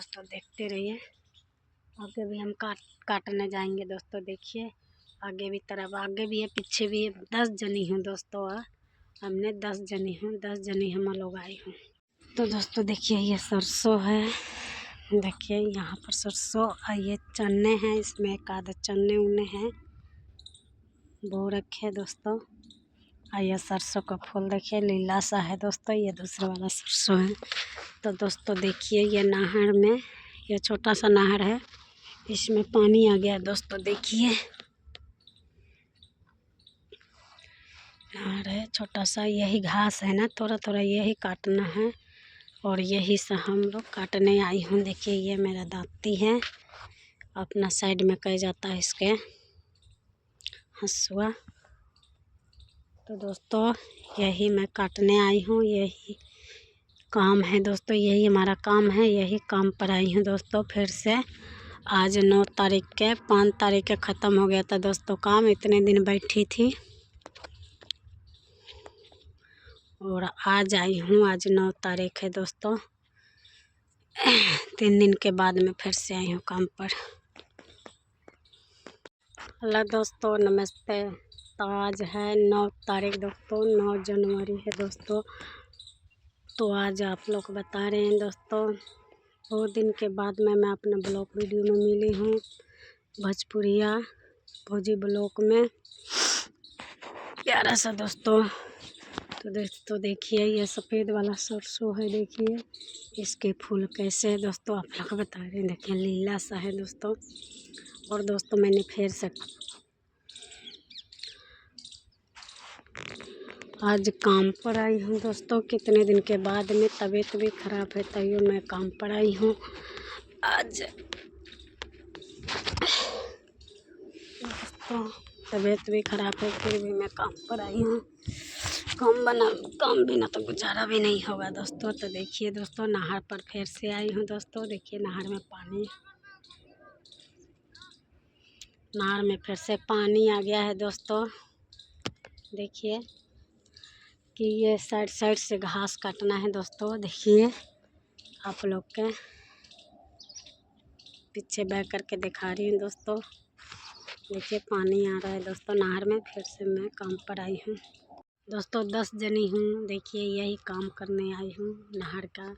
दोस्तों देखते रहिए। आगे भी हम काटने जाएंगे दोस्तों। देखिए आगे भी तरफ आगे भी है पीछे भी है। 10 जनी हूँ दोस्तों। हमने 10 जनी हूँ, 10 जनी हम लोग आई हूँ। तो दोस्तों देखिए ये सरसों है। देखिए यहाँ पर सरसों ये चने हैं। इसमें एक आधा चने उन्ने हैं बो रखे दोस्तों। ये सरसों का फूल देखिए लीला सा है दोस्तों। ये दूसरा वाला सरसों है। तो दोस्तों देखिए ये नहर में, ये छोटा सा नहर है, इसमें पानी आ गया दोस्तों। देखिए नहर है छोटा सा, यही घास है ना, थोड़ा थोड़ा यही काटना है और यही से हम लोग काटने आई हूँ। देखिए ये मेरा दांती है, अपना साइड में कह जाता है इसके हंसुआ। तो दोस्तों यही मैं काटने आई हूँ, यही काम है दोस्तों, यही हमारा काम है, यही काम पर आई हूँ दोस्तों। फिर से आज 9 तारीख के 5 तारीख के ख़त्म हो गया था दोस्तों काम। इतने दिन बैठी थी और आज आई हूँ। आज 9 तारीख है दोस्तों। 3 दिन के बाद में फिर से आई हूँ काम पर। हेलो दोस्तों नमस्ते। तो आज है 9 तारीख दोस्तों, 9 जनवरी है दोस्तों। तो आज आप लोग बता रहे हैं दोस्तों, बहुत दिन के बाद में मैं अपने ब्लॉग वीडियो में मिली हूँ भोजपुरिया भोजी ब्लॉग में प्यारा सा दोस्तों। तो देखिए ये सफ़ेद वाला सरसों है। देखिए इसके फूल कैसे है दोस्तों, आप लोग बता रहे हैं। देखिए लीला सा है दोस्तों। और दोस्तों मैंने फिर से आज काम पर आई हूँ दोस्तों। कितने दिन के बाद में, तबीयत भी ख़राब है तैयो मैं काम पर आई हूँ आज दोस्तों। तबीयत भी ख़राब है फिर भी मैं काम पर आई हूँ। काम बिना तो गुजारा भी नहीं होगा दोस्तों। तो देखिए दोस्तों नहर पर फिर से आई हूँ दोस्तों। देखिए नहर में फिर से पानी आ गया है दोस्तों। देखिए कि ये साइड से घास काटना है दोस्तों। देखिए आप लोग के पीछे बैक करके दिखा रही हूँ दोस्तों। देखिए पानी आ रहा है दोस्तों नहर में। फिर से मैं काम पर आई हूँ दोस्तों। 10 जनी हूँ। देखिए यही काम करने आई हूँ नहर का।